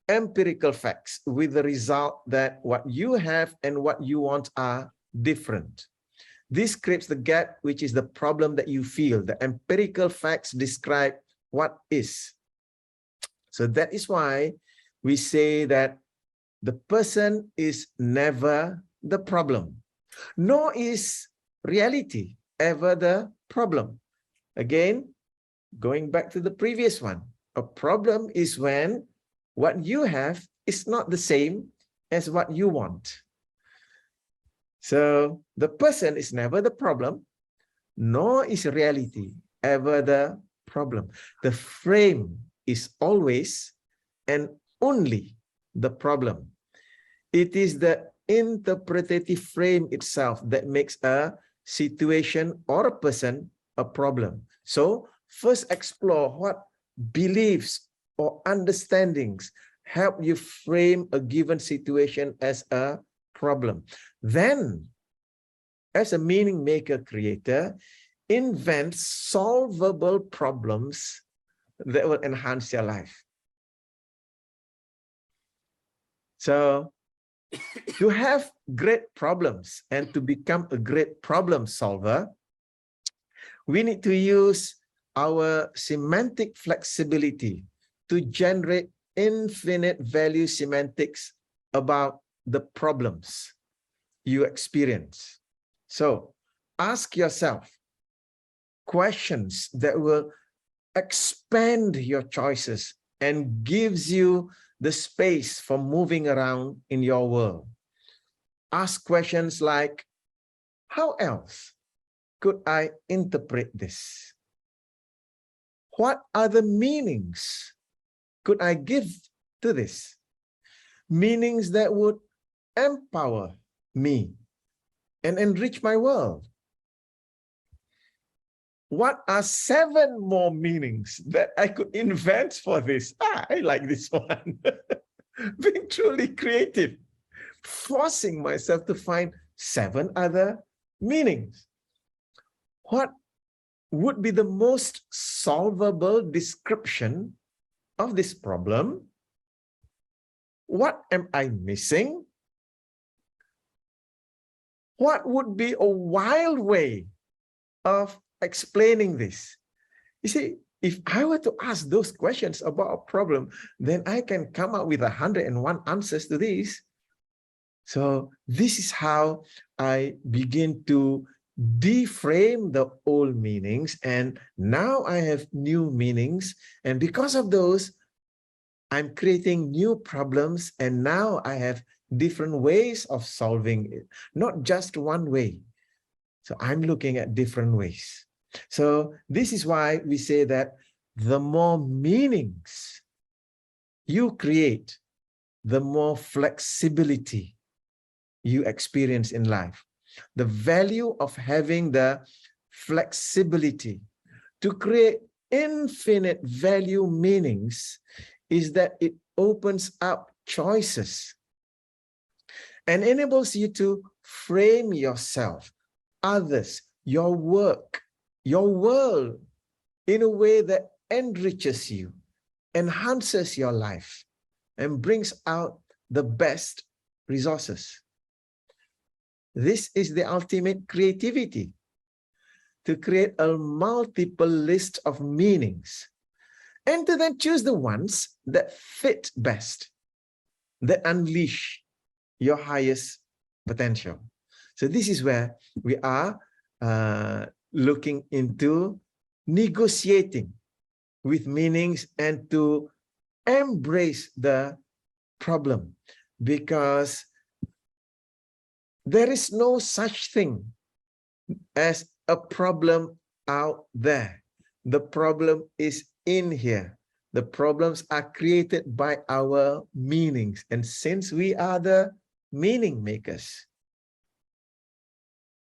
empirical facts, with the result that what you have and what you want are different. This creates the gap, which is the problem that you feel. The empirical facts describe what is. So that is why we say that the person is never the problem, nor is reality ever the problem. Again, going back to the previous one, a problem is when what you have is not the same as what you want. So the person is never the problem, nor is reality. ever the problem. The frame is always and only the problem. It is the interpretative frame itself that makes a situation or a person a problem. So first explore what beliefs or understandings help you frame a given situation as a problem. Then, as a meaning maker creator, invent solvable problems that will enhance your life. So to have great problems and to become a great problem solver, we need to use our semantic flexibility to generate infinite value semantics about the problems you experience. So ask yourself questions that will expand your choices and gives you the space for moving around in your world. Ask questions like, how else could I interpret this? What other meanings could I give to this? Meanings that would empower me and enrich my world. What are 7 more meanings that I could invent for this? I like this one. Being truly creative, forcing myself to find 7 other meanings. What would be the most solvable description of this problem? What am I missing? What would be a wild way of explaining this? You see, if I were to ask those questions about a problem, then I can come up with 101 answers to this. So this is how I begin to deframe the old meanings, and now I have new meanings, and because of those, I'm creating new problems, and now I have different ways of solving it, not just one way. So I'm looking at different ways. So this is why we say that the more meanings you create, the more flexibility you experience in life. The value of having the flexibility to create infinite value meanings is that it opens up choices and enables you to frame yourself, others, your work, your world in a way that enriches you, enhances your life, and brings out the best resources. This is the ultimate creativity, to create a multiple list of meanings and to then choose the ones that fit best, that unleash your highest potential. So this is where we are looking into negotiating with meanings and to embrace the problem, because there is no such thing as a problem out there. The problem is in here. The problems are created by our meanings. And since we are the meaning makers,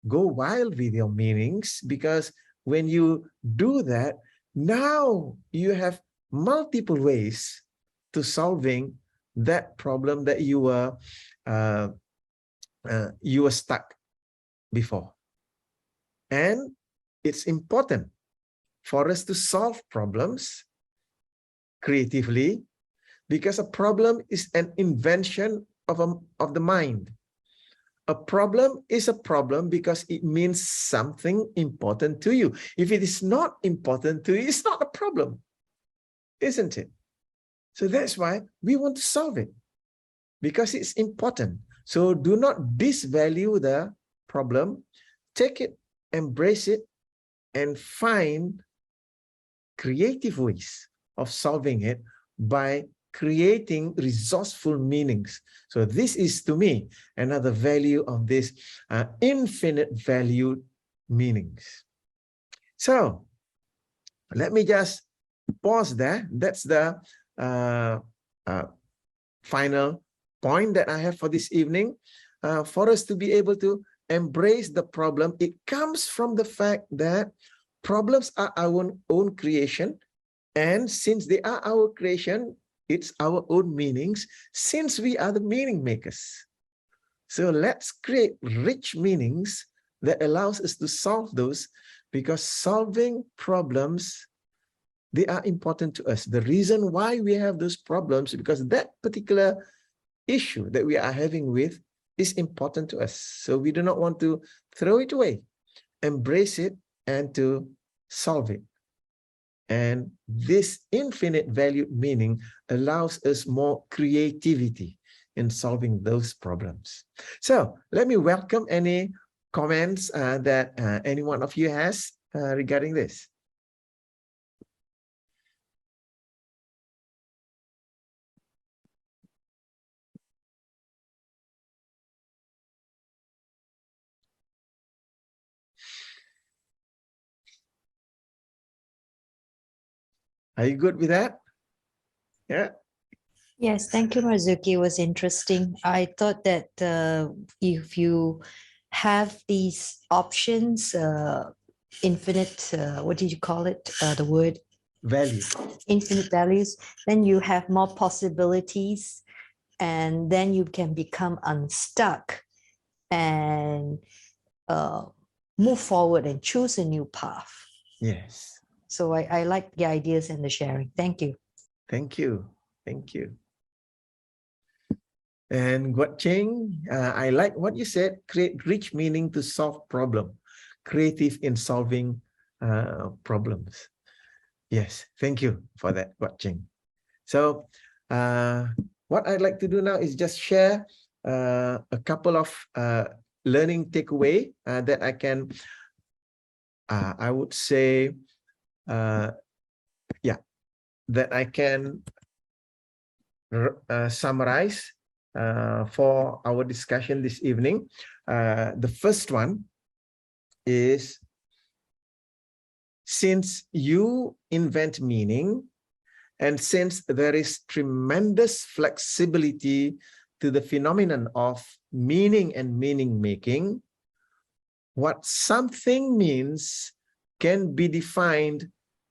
go wild with your meanings, because when you do that, now you have multiple ways to solving that problem that you were stuck before. And it's important for us to solve problems creatively, because a problem is an invention of the mind. A problem is a problem because it means something important to you. If it is not important to you, it's not a problem, isn't it? So that's why we want to solve it, because it's important. So do not disvalue the problem. Take it, embrace it, and find creative ways of solving it by creating resourceful meanings. So this is, to me, another value of this infinite value meanings. So Let me just pause there. That's the final point that I have for this evening. For us to be able to embrace the problem, it comes from the fact that problems are our own creation. And since they are our creation, it's our own meanings, since we are the meaning makers. So let's create rich meanings that allows us to solve those, because solving problems, they are important to us. The reason why we have those problems is because that particular issue that we are having with is important to us. So we do not want to throw it away, embrace it, and to solve it. And this infinite valued meaning allows us more creativity in solving those problems. So let me welcome any comments that any one of you has regarding this. Are you good with that? Yeah. Yes, thank you, Marzuki. It was interesting. I thought that if you have these options, infinite, what did you call it? The word Value. infinite values, then you have more possibilities, and then you can become unstuck and move forward and choose a new path. Yes. So I like the ideas and the sharing. Thank you. Thank you. Thank you. And Guat Ching, I like what you said, create rich meaning to solve problem, creative in solving problems. Yes, thank you for that, Guat Ching. So what I'd like to do now is just share a couple of learning takeaway that I can, I would say, yeah, that I can summarize for our discussion this evening. The first one is, since you invent meaning, and since there is tremendous flexibility to the phenomenon of meaning and meaning making, what something means can be defined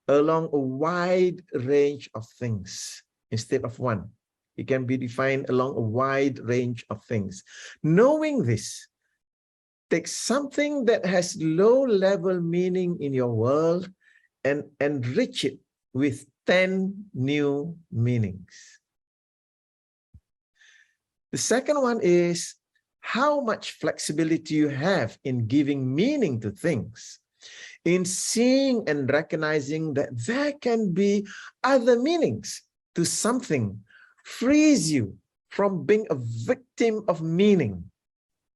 along a wide range of things instead of one. It can be defined along a wide range of things. Knowing this, take something that has low-level meaning in your world and enrich it with 10 new meanings. The second one is how much flexibility you have in giving meaning to things, in seeing and recognizing that there can be other meanings to something, frees you from being a victim of meaning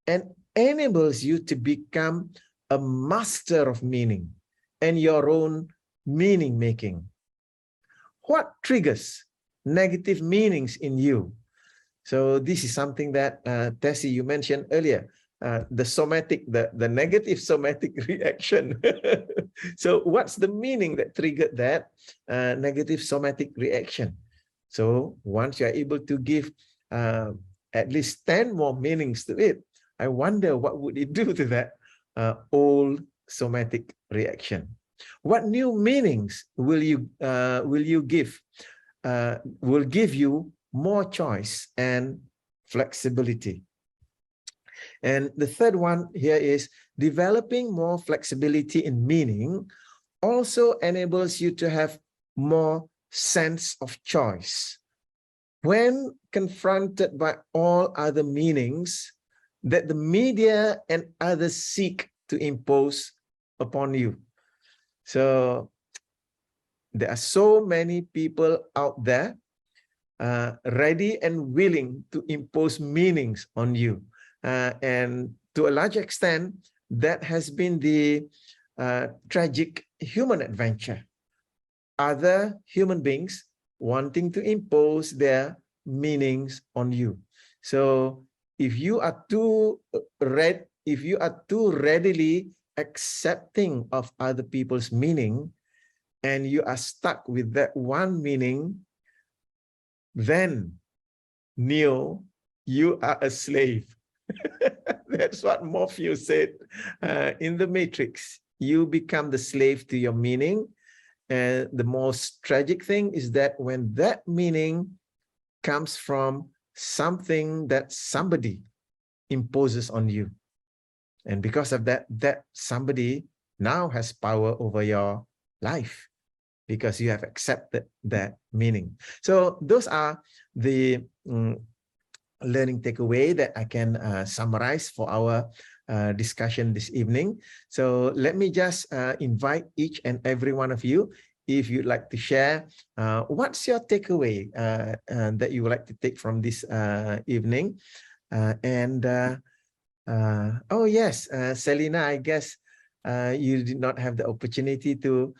and enables you to become a master of meaning and your own meaning making. What triggers negative meanings in you? So this is something that Tessie, you mentioned earlier, the negative somatic reaction. So what's the meaning that triggered that negative somatic reaction? So once you're able to give at least 10 more meanings to it, I wonder what would it do to that old somatic reaction. What new meanings will you give? Will give you more choice and flexibility. And the third one here is developing more flexibility in meaning also enables you to have more sense of choice. When confronted by all other meanings that the media and others seek to impose upon you. So there are so many people out there ready and willing to impose meanings on you. And to a large extent, that has been the tragic human adventure. Other human beings wanting to impose their meanings on you. So if you are too readily accepting of other people's meaning, and you are stuck with that one meaning, then Neo, you are a slave. That's what Morpheus said in the Matrix. You become the slave to your meaning. And the most tragic thing is that when that meaning comes from something that somebody imposes on you, and because of that, that somebody now has power over your life because you have accepted that meaning. So those are the learning takeaway that I can summarize for our discussion this evening. So let me just invite each and every one of you, if you'd like to share, what's your takeaway that you would like to take from this evening? Oh yes, Selina, I guess you did not have the opportunity to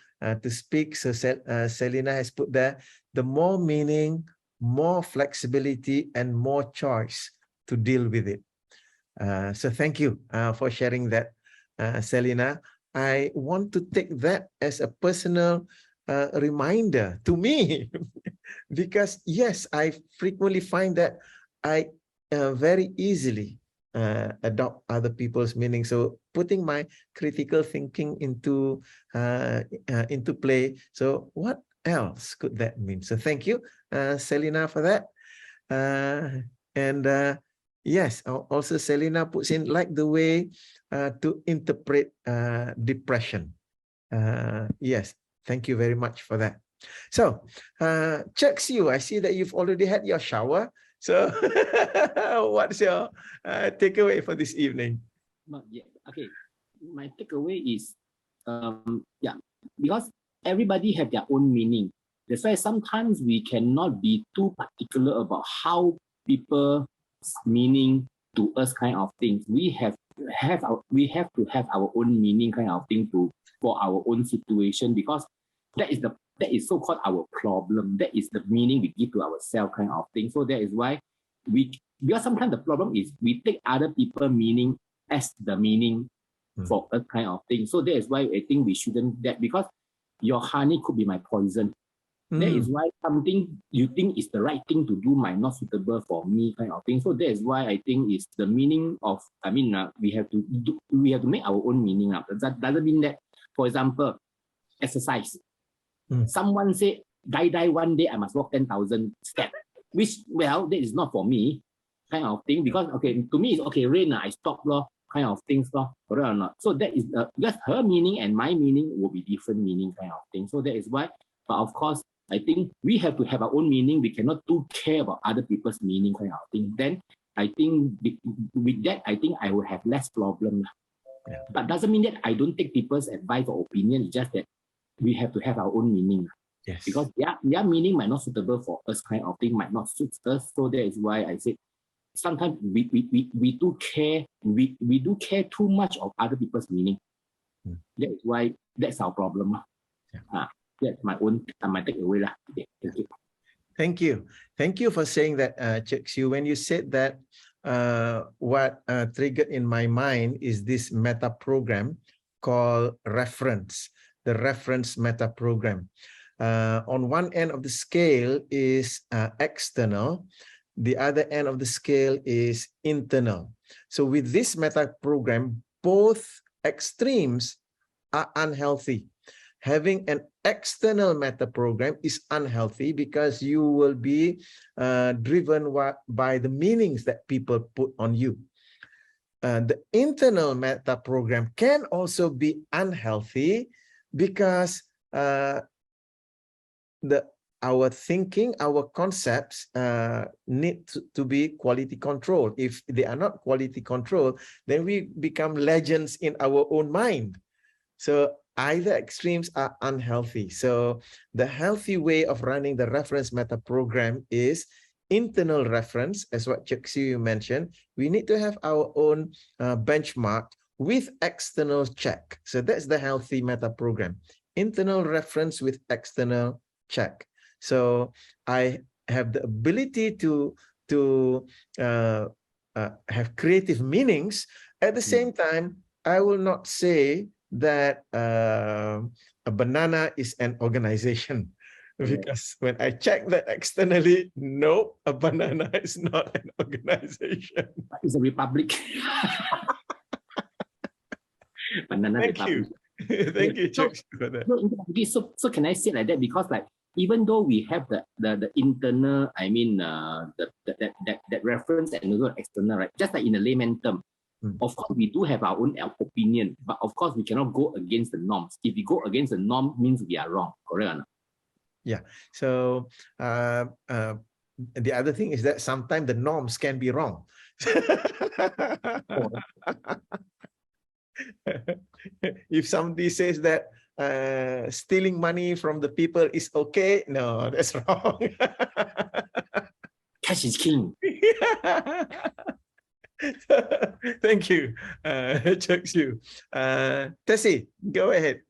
speak. So Selina has put there, the more meaning, more flexibility, and more choice to deal with it. So thank you for sharing that, Selina. I want to take that as a personal reminder to me, because yes, I frequently find that I very easily adopt other people's meaning. So putting my critical thinking into play. So what else could that mean? So thank you, Selina, for that. Yes, also Selina puts in, like the way to interpret depression. Yes, thank you very much for that. So, Chuck Siu, I see that you've already had your shower. So, what's your takeaway for this evening? Yeah, okay. My takeaway is, yeah, because everybody have their own meaning. That's why sometimes we cannot be too particular about how people meaning to us kind of things. We have to have our own meaning kind of thing for our own situation, because that is so-called our problem. That is the meaning we give to ourselves kind of thing. So that is why because sometimes the problem is we take other people meaning as the meaning for a kind of thing. So that is why I think we shouldn't, that because your honey could be my poison. That is why something you think is the right thing to do might not suitable for me kind of thing. So that is why I think it's the meaning of, we have to make our own meaning up. That doesn't mean that, for example, exercise. Someone said, die one day I must walk 10,000 steps, which, well, that is not for me kind of thing, because okay, to me it's okay, rain, I stop law kind of things law, correct or not? So that is because her meaning and my meaning will be different meaning kind of thing. So that is why, but of course, I think we have to have our own meaning. We cannot too care about other people's meaning kind of thing. Then I think with that, I think I will have less problem. Yeah. But doesn't mean that I don't take people's advice or opinion. It's just that we have to have our own meaning. Yes. Because their meaning might not suitable for us kind of thing, might not suit us. So that is why I said sometimes we do care, we do care too much of other people's meaning. That is why that's our problem. Yeah. That's my takeaway. Okay, thank you. Thank you. Thank you for saying that, Chuck Siu. When you said that, what triggered in my mind is this meta program called reference, the reference meta program. On one end of the scale is external. The other end of the scale is internal. So with this meta program, both extremes are unhealthy. Having an external meta program is unhealthy because you will be driven by the meanings that people put on you. The internal meta program can also be unhealthy because our thinking, our concepts need to be quality controlled. If they are not quality controlled, then we become legends in our own mind. So either extremes are unhealthy. So the healthy way of running the reference meta program is internal reference, as what Chuck Siu mentioned. We need to have our own benchmark with external check. So that's the healthy meta program. Internal reference with external check. So I have the ability to have creative meanings. At the same time, I will not say that a banana is an organization. Correct. Because when I check that externally, no, a banana is not an organization. It's a republic. Banana Thank republic. you. Thank you, So- Chuck, for that. So can I say like that? Because like even though we have the internal, I mean that reference and also external, right? Just like in a layman term, of course we do have our own opinion, but of course we cannot go against the norms. If we go against the norm, means we are wrong. Correct or not? Yeah. So the other thing is that sometimes the norms can be wrong. If somebody says that stealing money from the people is okay, no, that's wrong. Cash is king. Thank you, Chuck Siu. Tessie, go ahead.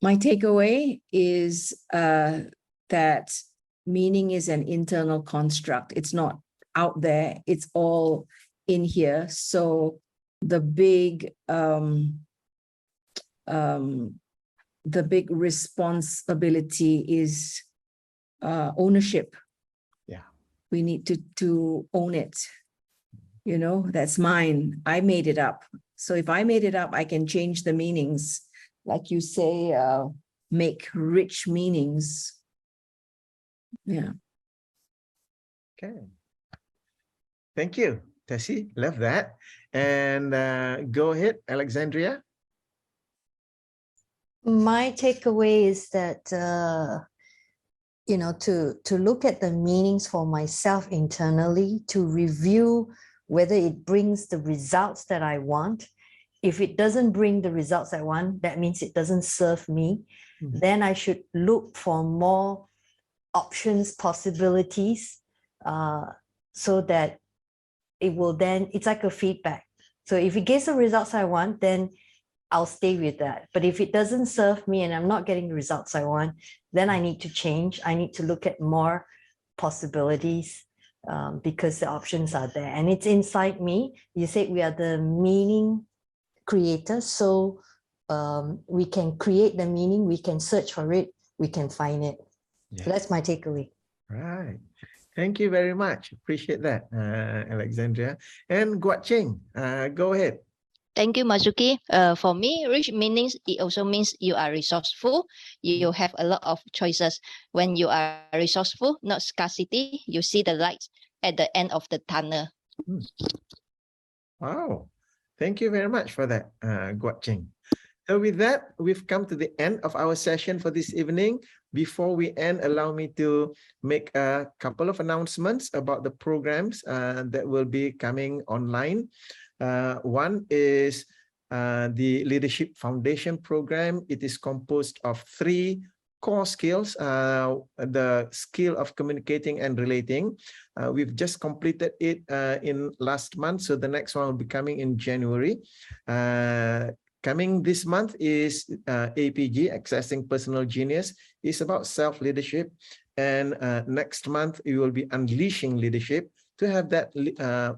My takeaway is that meaning is an internal construct. It's not out there. It's all in here. So the big responsibility is ownership. Yeah, we need to own it. You know, that's mine. I made it up. So if I made it up, I can change the meanings. Like you say, make rich meanings. Yeah. okay. Thank you, Tessie. Love that. And go ahead, Alexandria. My takeaway is that, you know, to look at the meanings for myself internally, to review whether it brings the results that I want. If it doesn't bring the results I want, that means it doesn't serve me. Then I should look for more options, possibilities, so that it will then, it's like a feedback. So if it gives the results I want, then I'll stay with that. But if it doesn't serve me and I'm not getting the results I want, then I need to change. I need to look at more possibilities, because the options are there and it's inside me. You said we are the meaning creators, so we can create the meaning, we can search for it, we can find it. Yeah. So that's my takeaway. Right. Thank you very much. Appreciate that, Alexandria. And Guat Ching, go ahead. Thank you, Marzuki. For me, rich meanings, it also means you are resourceful. You have a lot of choices. When you are resourceful, not scarcity, you see the light at the end of the tunnel. Wow. Thank you very much for that, Guat Ching. So with that, we've come to the end of our session for this evening. Before we end, allow me to make a couple of announcements about the programs that will be coming online. One is the Leadership Foundation program. It is composed of 3 core skills, the skill of communicating and relating. We've just completed it in last month, so the next one will be coming in January. Coming this month is APG, Accessing Personal Genius. It's about self-leadership. And next month, we will be Unleashing Leadership, to have that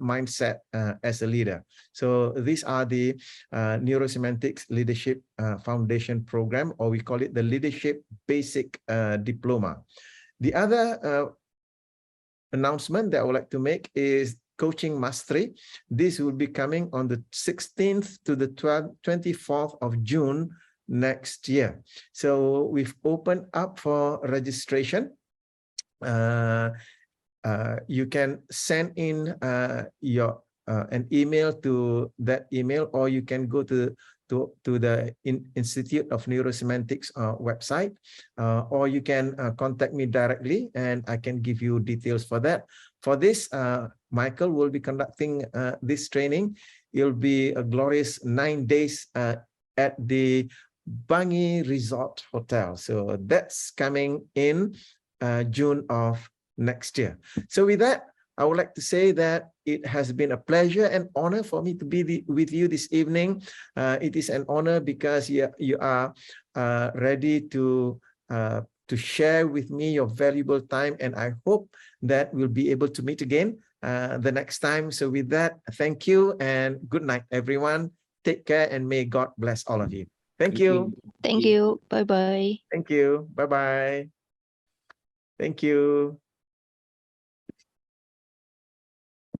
mindset as a leader. So these are the Neurosemantics Leadership Foundation program, or we call it the Leadership Basic Diploma. The other announcement that I would like to make is Coaching Mastery. This will be coming on the 16th to the 24th of June next year. So we've opened up for registration. You can send in your an email to that email, or you can go to the Institute of Neurosemantics website, or you can contact me directly and I can give you details for that. For this, Michael will be conducting this training. It'll be a glorious 9 days at the Bangi Resort Hotel. So that's coming in June of next year. So with that, I would like to say that it has been a pleasure and honor for me to be with you this evening. It is an honor because you are ready to share with me your valuable time, and I hope that we'll be able to meet again the next time. So with that, thank you and good night, everyone. Take care and may God bless all of you. Thank you. Thank you. Bye bye. Thank you. Bye-bye. Thank you.